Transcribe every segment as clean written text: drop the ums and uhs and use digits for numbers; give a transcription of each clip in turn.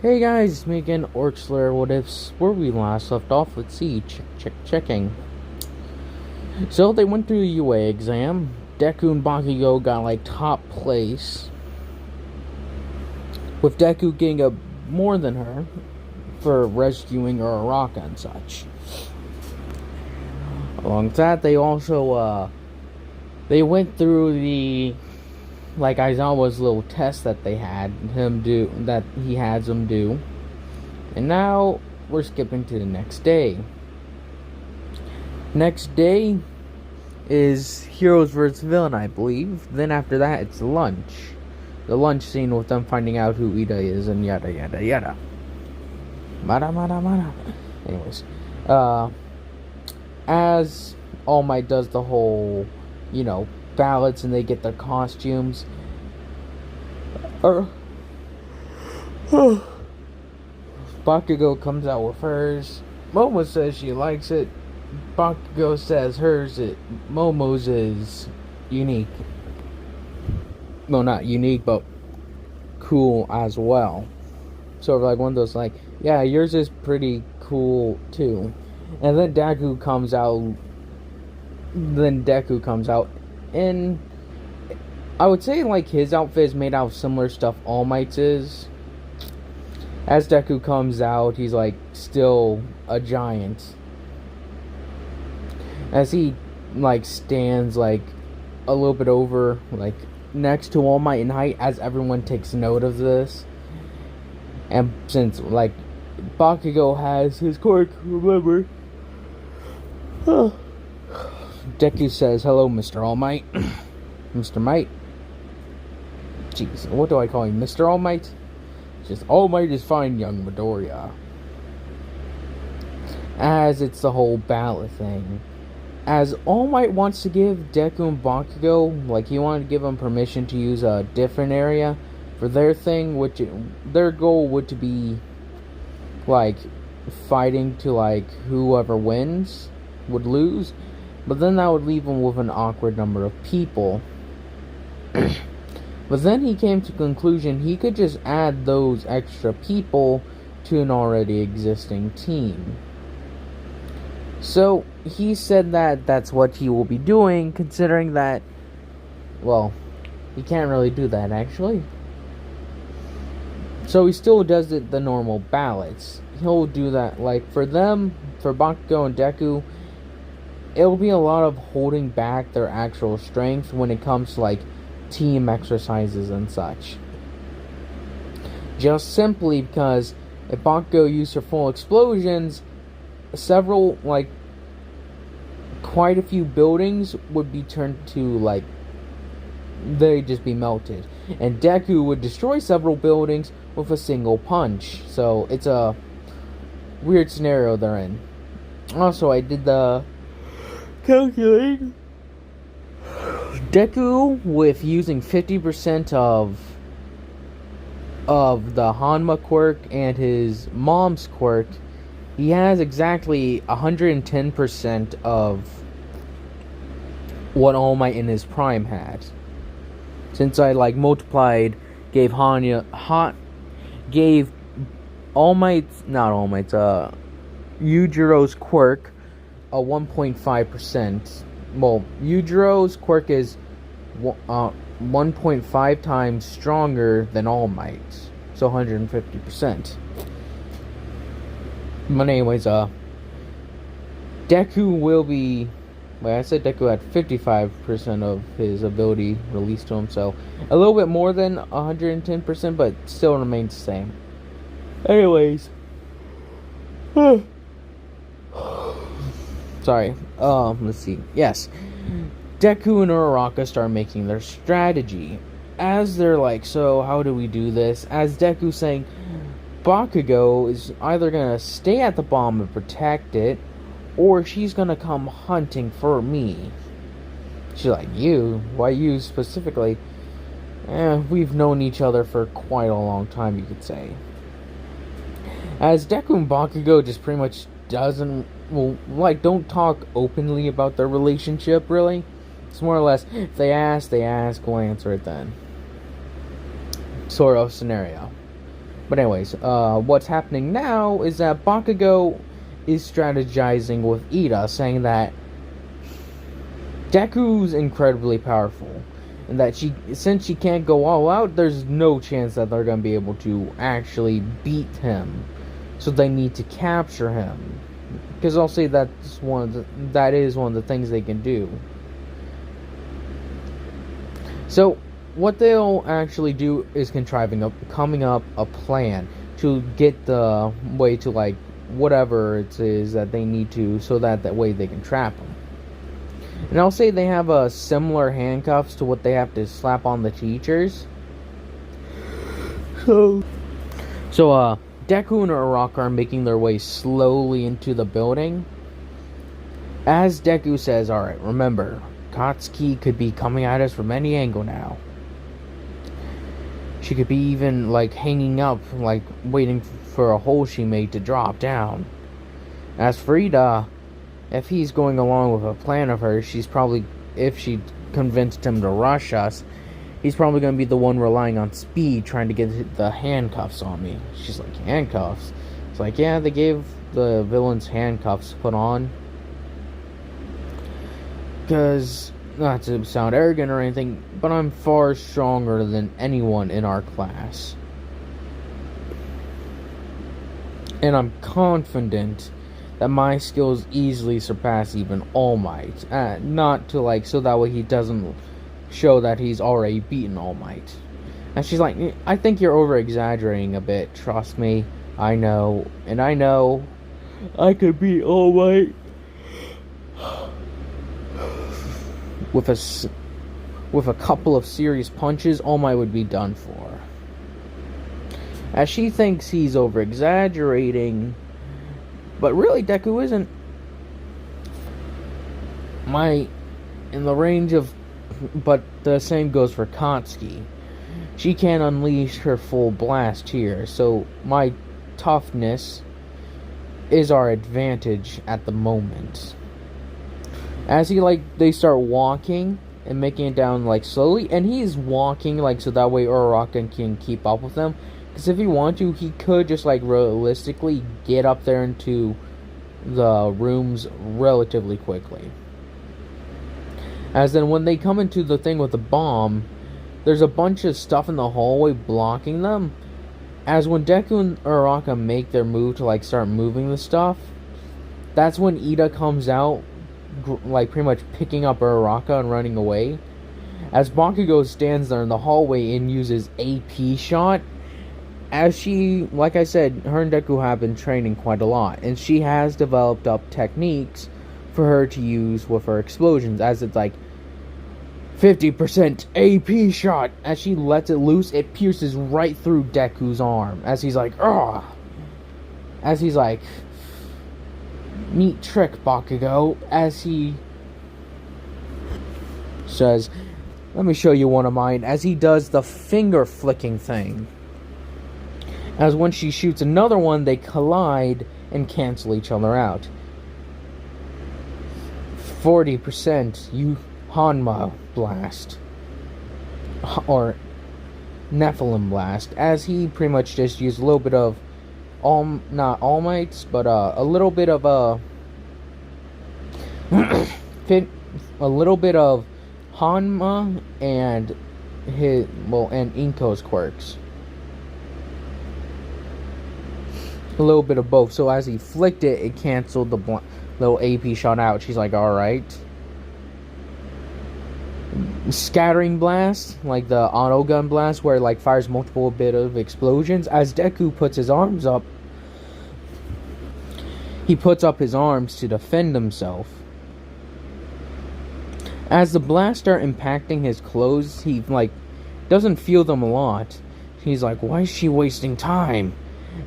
Hey guys, it's me again, Orcsler. What ifs? Where we last left off? Let's see. Checking. So they went through the UA exam. Deku and Bakugo got like top place, with Deku getting a more than her for rescuing Uraraka and such. Along with that, they also they went through the Aizawa's little test that they had him do, that he had them do. And now we're skipping to the next day. Next day is Heroes vs. Villain, I believe. Then after that, it's lunch. The lunch scene with them finding out who Ida is and yada yada yada. Mada. Anyways, as All Might does the whole, ballots and they get their costumes. Bakugo comes out with hers. Momo says she likes it. Bakugo says Momo's is unique. Well, not unique, but cool as well. Sort of like one of those, yeah, yours is pretty cool too. And then Deku comes out. And I would say his outfit is made out of similar stuff All Might's is. As Deku comes out, he's still a giant. As he stands a little bit over next to All Might in height, as everyone takes note of this. And since Bakugo has his quirk, remember. Deku says, "Hello, Mr. All Might." Mr. Might. Jeez, what do I call him? Mr. All Might? Just, All Might is fine, young Midoriya. As it's the whole ballot thing. As All Might wants to give Deku and Bakugo, he wanted to give them permission to use a different area for their thing, which their goal would to be, fighting to, whoever wins would lose. But then that would leave him with an awkward number of people. But then he came to the conclusion he could just add those extra people to an already existing team. So he said that that's what he will be doing, considering that, well, he can't really do that actually. So he still does it the normal ballots. He'll do that, for them, for Bakugo and Deku, it'll be a lot of holding back their actual strength when it comes to team exercises and such. Just simply because if Bakugo used her full explosions, several, quite a few buildings would be turned to, they'd just be melted. And Deku would destroy several buildings with a single punch. So it's a weird scenario they're in. Also, I did the calculating. Deku, with using 50% of the Hanma quirk and his mom's quirk, he has exactly 110% of what All Might in his prime had. Since I multiplied, gave Yujiro's quirk a 1.5%. Well, Yujiro's quirk is 1.5 times stronger than All Might's, so 150%. But anyways, Deku will be, I said Deku had 55% of his ability released to him, so a little bit more than 110%, but still remains the same. Anyways, sorry. Let's see. Yes. Deku and Uraraka start making their strategy. As they're so how do we do this? As Deku saying, Bakugo is either gonna stay at the bomb and protect it, or she's gonna come hunting for me. She's like, you? Why you specifically? We've known each other for quite a long time, you could say. As Deku and Bakugo just pretty much don't talk openly about their relationship, really. It's more or less, if they ask, we'll answer it then. Sort of scenario. But anyways, what's happening now is that Bakugo is strategizing with Ida, saying that Deku's incredibly powerful, and that since she can't go all out, there's no chance that they're going to be able to actually beat him. So they need to capture him, because I'll say that is one of the things they can do. So what they'll actually do is coming up a plan to get the way to like whatever it is that they need to, so that way they can trap him. And I'll say they have similar handcuffs to what they have to slap on the teachers. So Deku and Uraraka are making their way slowly into the building. As Deku says, alright, remember, Katsuki could be coming at us from any angle now. She could be even, like, hanging up, like, waiting for a hole she made to drop down. As for Ida, if he's going along with a plan of hers, if she convinced him to rush us, he's probably going to be the one relying on speed, trying to get the handcuffs on me. She's like, handcuffs? It's like, yeah, they gave the villains handcuffs put on. Because, not to sound arrogant or anything, but I'm far stronger than anyone in our class. And I'm confident that my skills easily surpass even All Might. Not to like, so that way he doesn't show that he's already beaten All Might. And she's like, I think you're over-exaggerating a bit, trust me. I know, and I know I could beat All Might with a couple of serious punches. All Might would be done for. As she thinks he's over-exaggerating, but really Deku isn't. In the range of, but the same goes for Katsuki. She can't unleash her full blast here, so my toughness is our advantage at the moment. As they start walking and making it down slowly, and he's walking so that way Uraraka can keep up with them. Because if he wanted to, he could just realistically get up there into the rooms relatively quickly. As then when they come into the thing with the bomb, there's a bunch of stuff in the hallway blocking them. As when Deku and Uraraka make their move to start moving the stuff, that's when Ida comes out, pretty much picking up Uraraka and running away. As Bakugo stands there in the hallway and uses AP shot, as she, like I said, her and Deku have been training quite a lot, and she has developed up techniques for her to use with her explosions, as it's 50% AP shot. As she lets it loose, it pierces right through Deku's arm, as he's ugh! As he's neat trick, Bakugo, as he says, let me show you one of mine, as he does the finger flicking thing. As when she shoots another one, they collide and cancel each other out. 40% Hanma blast, or Nephilim blast, as he pretty much just used a little bit of not All Mights, but a little bit of a little bit of Hanma and and Inko's quirks. A little bit of both. So as he flicked it, it canceled the little AP shot out. She's alright. Scattering blast, like the auto gun blast, where it fires multiple bit of explosions. As Deku puts his arms up, he puts up his arms to defend himself. As the blasts start impacting his clothes, he doesn't feel them a lot. He's why is she wasting time?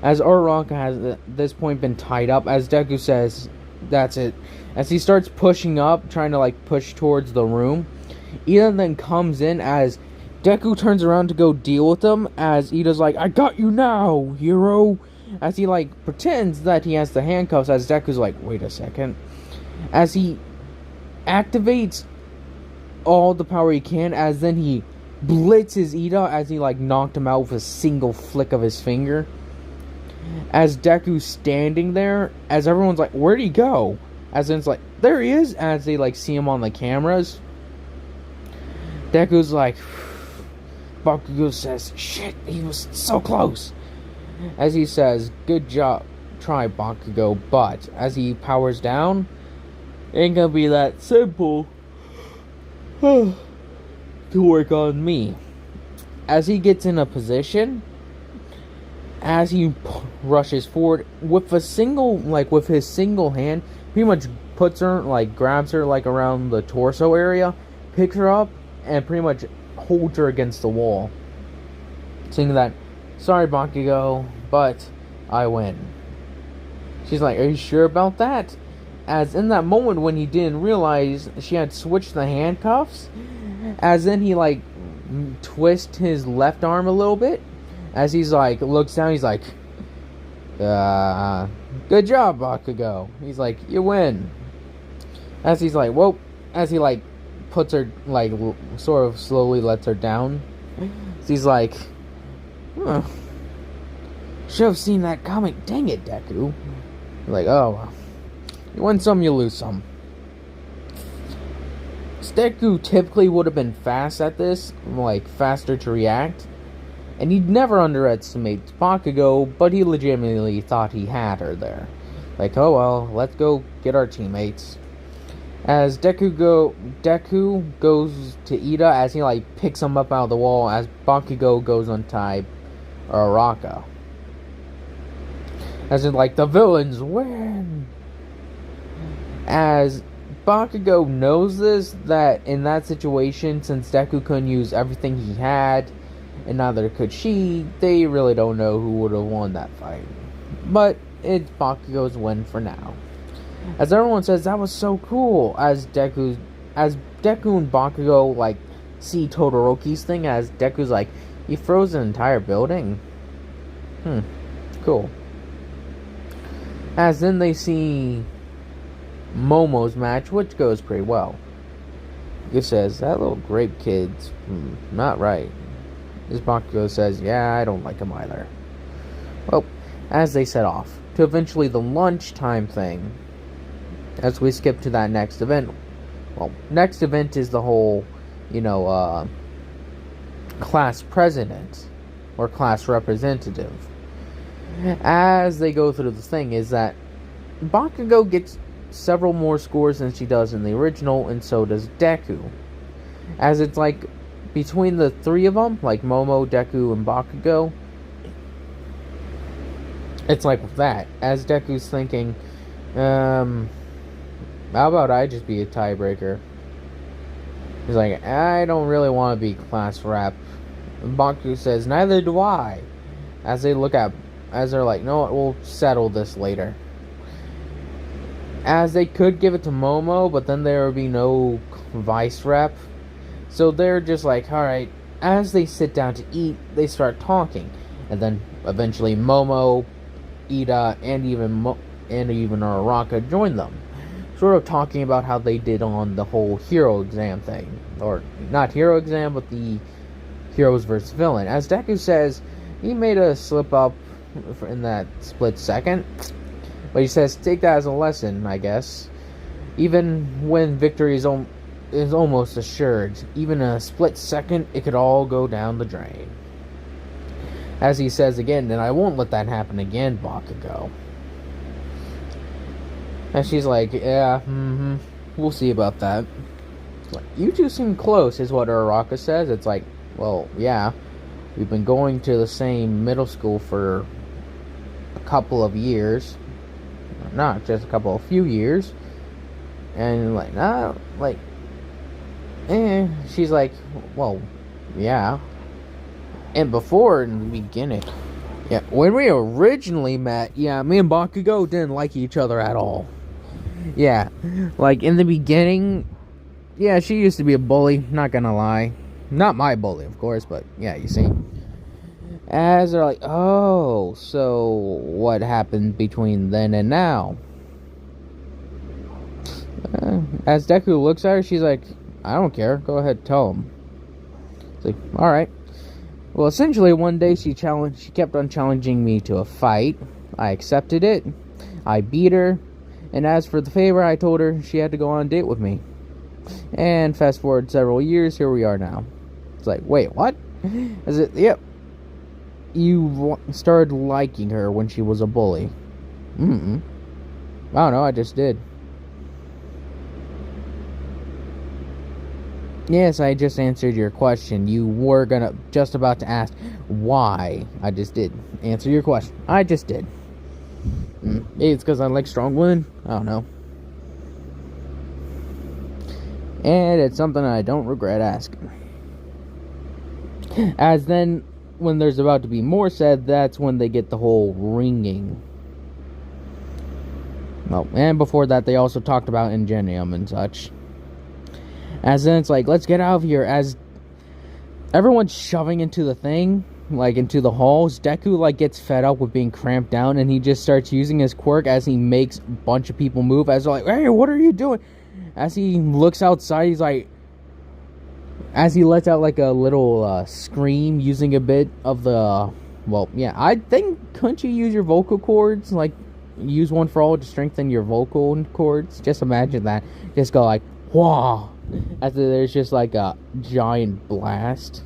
As Uraraka has at this point been tied up, as Deku says, that's it. As he starts pushing up, trying to push towards the room, Ida then comes in as Deku turns around to go deal with him, as Ida's I got you now, hero! As he pretends that he has the handcuffs, as Deku's wait a second. As he activates all the power he can, as then he blitzes Ida as he knocked him out with a single flick of his finger. As Deku's standing there, as everyone's like, where'd he go? As in, it's like, there he is, as they like see him on the cameras. Deku's like, Bakugo says, shit, he was so close. As he says, good job, try Bakugo, but as he powers down, it ain't gonna be that simple to work on me. As he gets in a position, as he rushes forward with a single, like with his single hand, pretty much puts her, like grabs her like around the torso area, picks her up, and pretty much holds her against the wall, saying that, sorry Bakugo, but I win. She's like, are you sure about that? As in that moment when he didn't realize she had switched the handcuffs, as then he like twists his left arm a little bit, as he's like, looks down, he's like, good job, Bakugo. He's like, you win. As he's like, whoa, as he like puts her, like sort of slowly lets her down, so he's like, should have seen that coming. Dang it, Deku. Like, oh, you win some, you lose some. Deku typically would have been fast at this, like faster to react, and he'd never underestimate Bakugo, but he legitimately thought he had her there. Like, oh well, let's go get our teammates. As Deku goes to Ida, as he like picks him up out of the wall, as Bakugo goes untie Araka. As in, like, the villains win. As Bakugo knows this, that in that situation, since Deku couldn't use everything he had, and neither could she, they really don't know who would have won that fight. But it's Bakugo's win for now. As everyone says, that was so cool. As Deku and Bakugo like see Todoroki's thing, as Deku's like, he froze an entire building. Cool. As then they see Momo's match, which goes pretty well. He says, that little grape kid's not right. As Bakugo says, yeah, I don't like him either. Well, as they set off to eventually the lunchtime thing, as we skip to that next event. Well, next event is the whole, class president or class representative. As they go through the thing, is that Bakugo gets several more scores than she does in the original, and so does Deku. As it's like between the three of them, like Momo, Deku, and Bakugo, it's like that. As Deku's thinking, how about I just be a tiebreaker? He's like, I don't really want to be class rep. And Bakugo says, neither do I. As they're like, no, we'll settle this later. As they could give it to Momo, but then there would be no vice rep. So they're just like, alright. As they sit down to eat, they start talking. And then eventually Momo, Ida, and even Araka join them. Sort of talking about how they did on the whole hero exam thing. Or, not hero exam, but the heroes versus villain. As Deku says, he made a slip up in that split second. But he says, take that as a lesson, I guess. Even when victory is almost assured, even in a split second, it could all go down the drain. As he says again, and I won't let that happen again, Bakugo. And she's like, yeah, we'll see about that. Like, you two seem close, is what Araka says. It's like, well, yeah. We've been going to the same middle school for a couple of years. Not just a few years. And like, she's like, well, yeah. And before, in the beginning, yeah, when we originally met, yeah, me and Bakugo didn't like each other at all. Yeah, like in the beginning, yeah, she used to be a bully, not gonna lie. Not my bully, of course, but yeah, you see. As they're like, oh, so what happened between then and now? As Deku looks at her, she's like, I don't care, go ahead, tell him. It's like, alright. Well, essentially, one day she kept on challenging me to a fight. I accepted it. I beat her. And as for the favor, I told her she had to go on a date with me. And fast forward several years, here we are now. It's like, wait, what? Is it? Yep. You started liking her when she was a bully. I don't know, I just did. Yes, I just answered your question. You were just about to ask why. I just did answer your question. I just did. Maybe it's because I like strong women. I don't know. And it's something I don't regret asking. As then, when there's about to be more said, that's when they get the whole ringing. Well, and before that, they also talked about ingenium and such. As then it's like, let's get out of here. As everyone's shoving into the thing, like into the halls, Deku like gets fed up with being cramped down, and he just starts using his quirk as he makes a bunch of people move. As they're like, hey, what are you doing? As he looks outside, he's like, as he lets out like a little scream using a bit of the, well, yeah, I think, couldn't you use your vocal cords? Like, use one for all to strengthen your vocal cords? Just imagine that. Just go like, whoa. After there's just like a giant blast.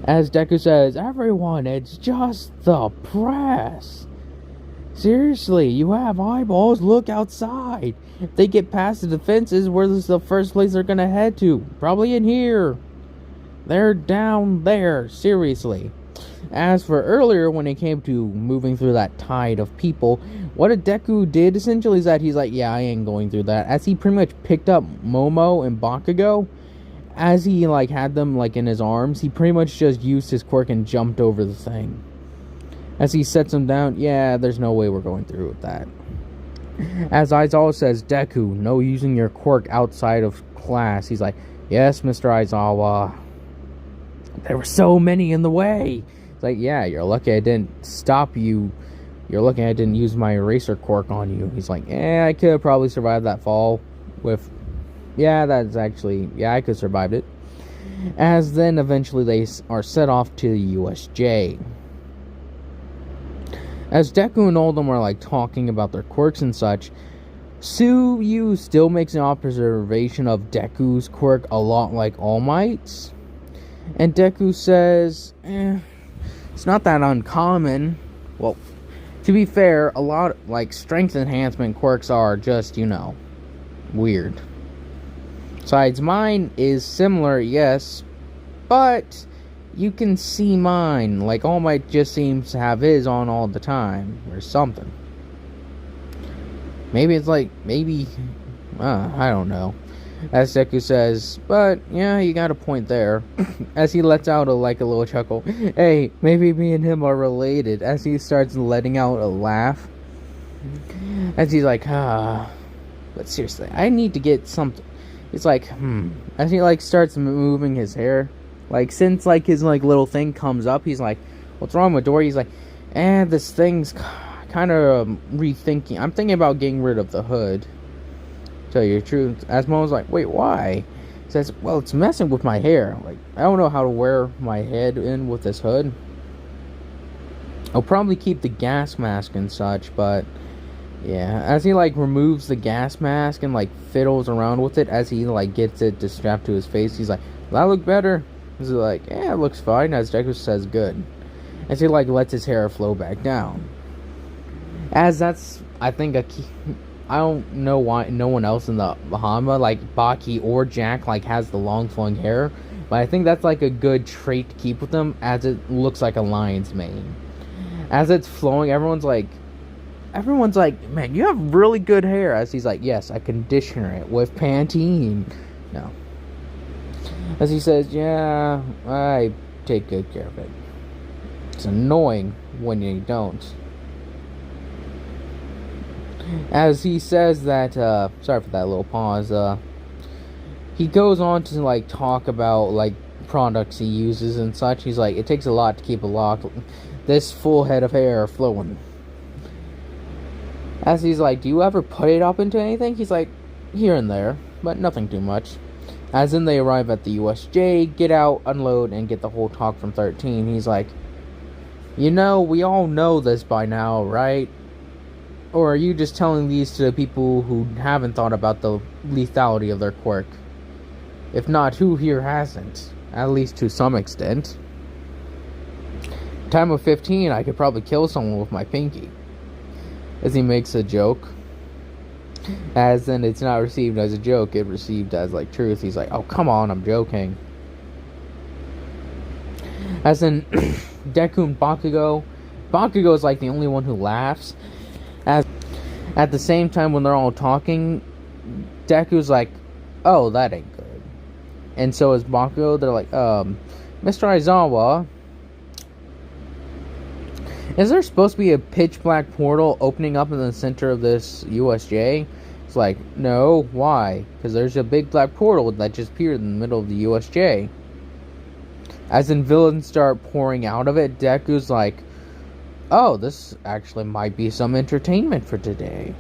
As Deku says, everyone, it's just the press. Seriously, you have eyeballs, look outside. If they get past the defenses, where's the first place they're gonna head to? Probably in here. They're down there, seriously. As for earlier, when it came to moving through that tide of people, what a Deku did essentially is that he's like, yeah, I ain't going through that. As he pretty much picked up Momo and Bakugo, as he like had them like in his arms, he pretty much just used his quirk and jumped over the thing. As he sets them down, yeah, there's no way we're going through with that. As Aizawa says, Deku, no using your quirk outside of class. He's like, yes, Mr. Aizawa. There were so many in the way. It's like, yeah, you're lucky I didn't stop you. You're lucky I didn't use my eraser quirk on you. He's like, I could have probably survived that fall with... Yeah, that's actually... Yeah, I could have survived it. As then, eventually, they are set off to the USJ. As Deku and all of them are, like, talking about their quirks and such, Suyu still makes an observation of Deku's quirk a lot like All Might's. And Deku says, it's not that uncommon. Well, to be fair, a lot, like, strength enhancement quirks are just, weird. Besides, mine is similar, yes, but you can see mine. Like, All Might just seems to have his on all the time, or something. Maybe it's like, I don't know. As Deku says, but, yeah, you got a point there. As he lets out a little chuckle. Hey, maybe me and him are related. As he starts letting out a laugh. As he's like, But seriously, I need to get something. It's like, As he, starts moving his hair. Like, since, his, little thing comes up, he's like, what's wrong with Dory? He's like, this thing's kind of rethinking. I'm thinking about getting rid of the hood. Tell you the truth. Asmo's like, wait, why? He says, well, it's messing with my hair. Like, I don't know how to wear my head in with this hood. I'll probably keep the gas mask and such, but yeah. As he removes the gas mask and fiddles around with it, as he gets it to strap to his face, he's like, does that look better? He's like, yeah, it looks fine. As Deku says, good. As he lets his hair flow back down. As that's, I think, a key. I don't know why no one else in the Bahama, Baki or Jack, has the long flowing hair. But I think that's, a good trait to keep with them, as it looks like a lion's mane. As it's flowing, everyone's like, man, you have really good hair. As he's like, yes, I conditioner it with Pantene. No. As he says, yeah, I take good care of it. It's annoying when you don't. As he says that, sorry for that little pause, he goes on to, talk about, products he uses and such. He's like, it takes a lot to keep this full head of hair flowing. As he's like, do you ever put it up into anything? He's like, here and there, but nothing too much. As in, they arrive at the USJ, get out, unload, and get the whole talk from 13. He's like, you know, we all know this by now, right? Or are you just telling these to the people who haven't thought about the lethality of their quirk? If not, who here hasn't? At least to some extent. Time of 15, I could probably kill someone with my pinky. As he makes a joke. As in, it's not received as a joke, it's received as, like, truth. He's like, oh, come on, I'm joking. As in, Deku and Bakugo. Bakugo is, like, the only one who laughs. As at the same time, when they're all talking, Deku's like, oh, that ain't good. And so is Bakugo. They're like, Mr. Aizawa, is there supposed to be a pitch black portal opening up in the center of this USJ? It's like, no, why? Because there's a big black portal that just appeared in the middle of the USJ. As in, villains start pouring out of it, Deku's like, oh, this actually might be some entertainment for today.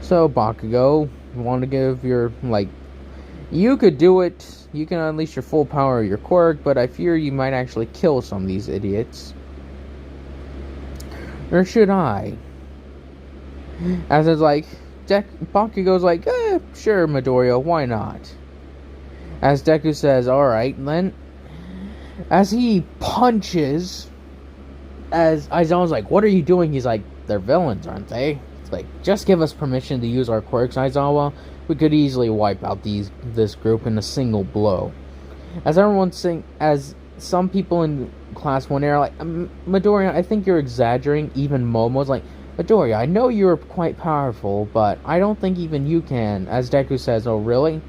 So, Bakugo, you want to give your, like, you could do it, you can unleash your full power of your quirk, but I fear you might actually kill some of these idiots. Or should I? As it's like, Bakugo's like, sure, Midoriya, why not? As Deku says, alright, then. As he punches, as Aizawa's like, what are you doing? He's like, they're villains, aren't they? It's like, just give us permission to use our quirks, Aizawa. We could easily wipe out this group in a single blow. As everyone's saying, as some people in Class 1 are like, Midoriya, I think you're exaggerating. Even Momo's like, Midoriya, I know you're quite powerful, but I don't think even you can. As Deku says, oh really?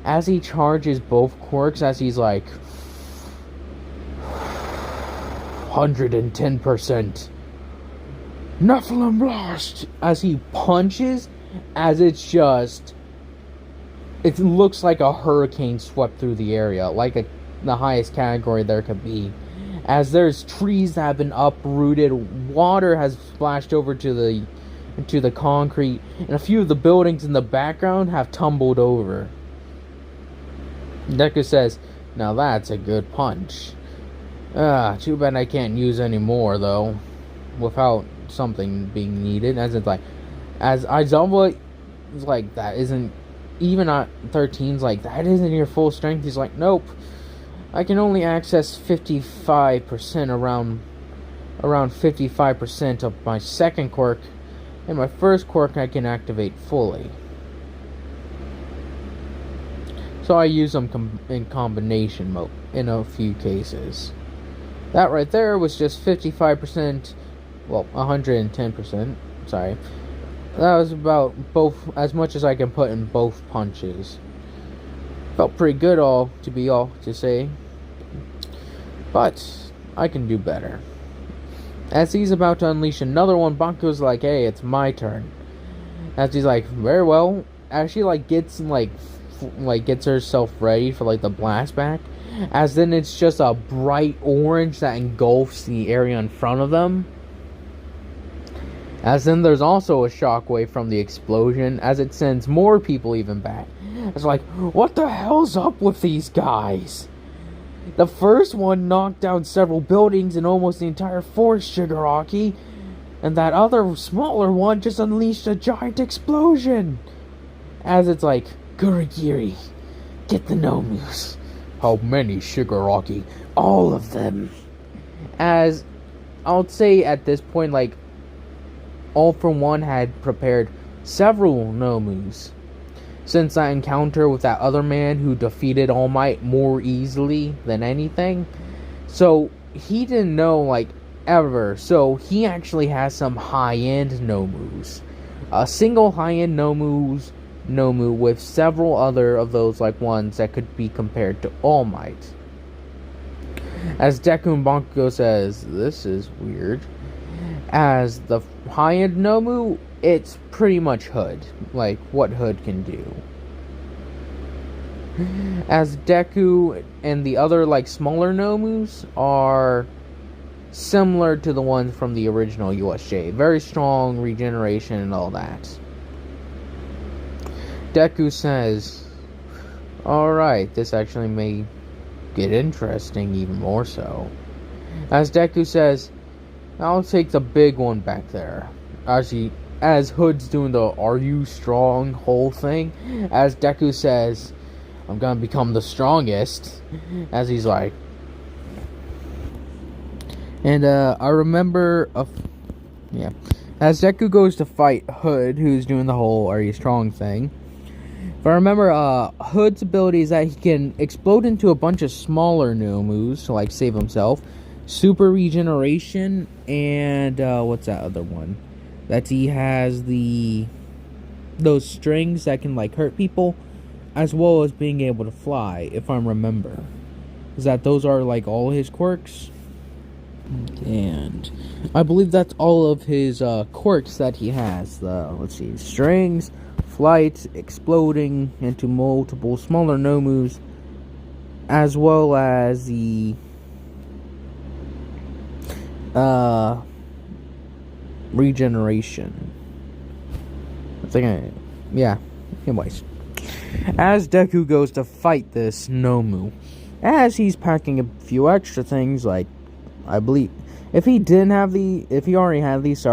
As he charges both quirks, as he's like, 110%. Nephilim Blast! As he punches, as it's just, it looks like a hurricane swept through the area, like the highest category there could be. As there's trees that have been uprooted, water has splashed over to the concrete, and a few of the buildings in the background have tumbled over. Deku says, now that's a good punch. Too bad I can't use any more, though, without something being needed. As it's like, as Aizawa is like, that isn't, even at 13's like, that isn't your full strength. He's like, nope, I can only access 55%, around 55% of my second quirk, and my first quirk I can activate fully. So I use them in combination mode in a few cases. That right there was just 55%, well, 110%, sorry. That was about both, as much as I can put in both punches. Felt pretty good to say. But I can do better. As he's about to unleash another one, Bakugo's like, hey, it's my turn. As he's like, very well. As she gets herself ready for the blast back. As then it's just a bright orange that engulfs the area in front of them. As then there's also a shockwave from the explosion, as it sends more people even back. It's like, what the hell's up with these guys? The first one knocked down several buildings and almost the entire forest, Shigaraki. And that other smaller one just unleashed a giant explosion. As it's like, Kurogiri, get the Nomus. How many, Shigaraki? All of them. As I would say at this point, All For One had prepared several Nomus since that encounter with that other man who defeated All Might more easily than anything. So he didn't know ever. So he actually has some high-end Nomus. A single high-end Nomu with several other of those ones that could be compared to All Might. As Deku and Bakugo says, this is weird. As the high-end Nomu, it's pretty much Hood. What Hood can do. As Deku and the other, smaller Nomus are similar to the ones from the original USJ. Very strong regeneration and all that. Deku says, Alright, this actually may get interesting even more so. As Deku says, I'll take the big one back there. As Hood's doing the "Are you strong?" whole thing, as Deku says, I'm gonna become the strongest. As he's like, and I remember as Deku goes to fight Hood, who's doing the whole "Are you strong?" thing. If I remember, Hood's ability is that he can explode into a bunch of smaller Nomus to like save himself. Super regeneration, and what's that other one? That he has those strings that can like hurt people, as well as being able to fly, if I remember. Is that those are like all his quirks? And I believe that's all of his quirks that he has. Let's see, strings, flight, exploding into multiple smaller Nomus, as well as the regeneration. Anyways, as Deku goes to fight this Nomu, as he's packing a few extra things, like I believe if he already had these,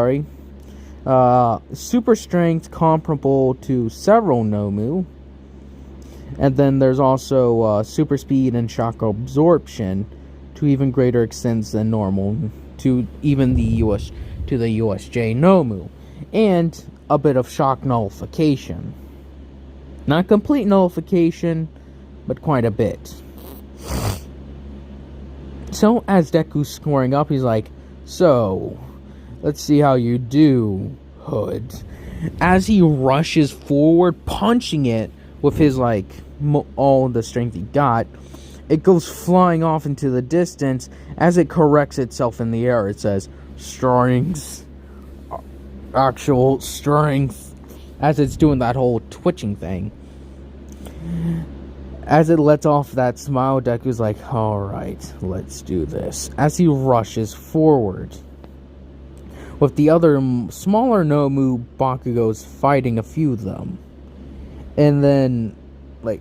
super strength comparable to several Nomu, and then there's also super speed and shock absorption to even greater extents than normal to even the USJ Nomu, and a bit of shock nullification. Not complete nullification, but quite a bit. So as Deku's scoring up, he's like, so let's see how you do, Hood. As he rushes forward, punching it with his all the strength he got, it goes flying off into the distance. As it corrects itself in the air, it says, strength, actual strength, as it's doing that whole twitching thing. As it lets off that smile, Deku's like, alright, let's do this. As he rushes forward, with the other smaller Nomu Bakugos fighting a few of them. And then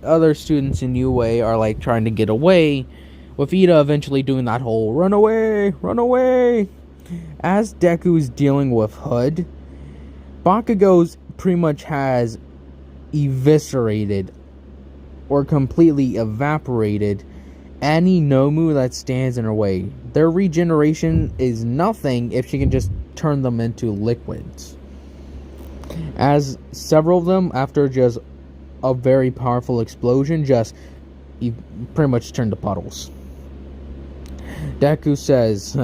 other students in UA are trying to get away, with Ida eventually doing that whole run away, run away. As Deku's dealing with Hood, Bakugos pretty much has eviscerated or completely evaporated any Nomu that stands in her way. Their regeneration is nothing if she can just turn them into liquids. As several of them, after just a very powerful explosion, pretty much turn to puddles. Deku says,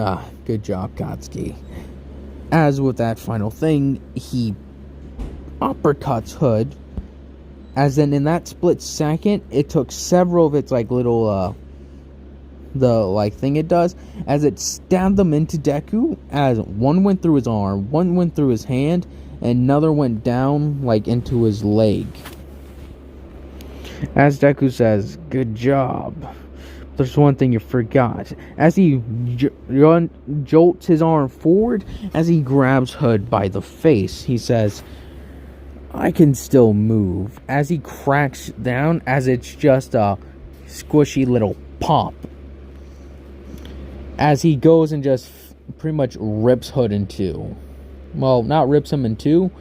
good job, Katsuki. As with that final thing, he uppercuts Hood. As then in that split second, it took several of its little thing it does, as it stabbed them into Deku, as one went through his arm, one went through his hand, and another went down into his leg. As Deku says, good job. There's one thing you forgot. As he jolts his arm forward, as he grabs Hood by the face, he says, I can still move. As he cracks down, as it's just a squishy little pop. As he goes and just pretty much rips Hood in two. Well, not rips him in two.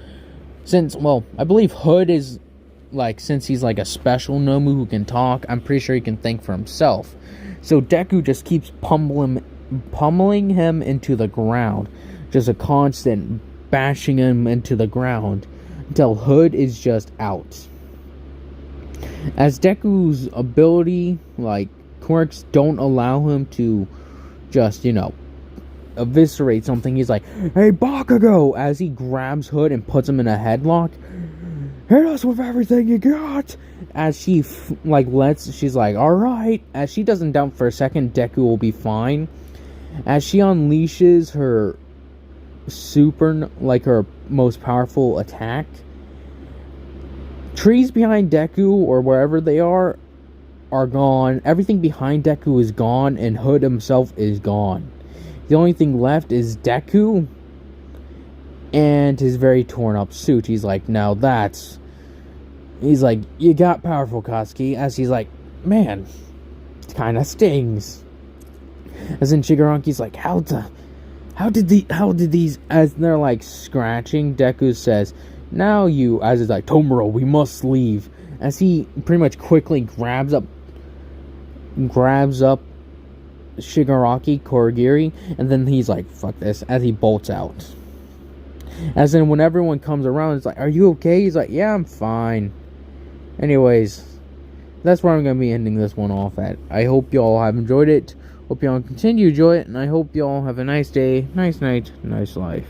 I believe Hood is, since he's a special Nomu who can talk, I'm pretty sure he can think for himself. So Deku just keeps pummeling him into the ground. Just a constant bashing him into the ground until Hood is just out. As Deku's ability, quirks don't allow him to just, eviscerate something, he's like, hey, Bakugo! As he grabs Hood and puts him in a headlock. Hit us with everything you got! As she, she's like, alright. As she doesn't doubt for a second Deku will be fine. As she unleashes her her most powerful attack, trees behind Deku, or wherever they are gone. Everything behind Deku is gone, and Hood himself is gone. The only thing left is Deku and his very torn up suit. He's like, now that's He's like, you got powerful, Katsuki. As he's like, man, it kind of stings. As in Shigaraki's like, how did these, as they're like scratching, Deku says, now you, as he's like, Tomura, we must leave. As he pretty much quickly grabs up Shigaraki, Korigiri, and then he's like, fuck this, as he bolts out. As in, when everyone comes around, it's like, are you okay? He's like, yeah, I'm fine. Anyways, that's where I'm going to be ending this one off at. I hope y'all have enjoyed it. Hope y'all continue to enjoy it. And I hope y'all have a nice day, nice night, nice life.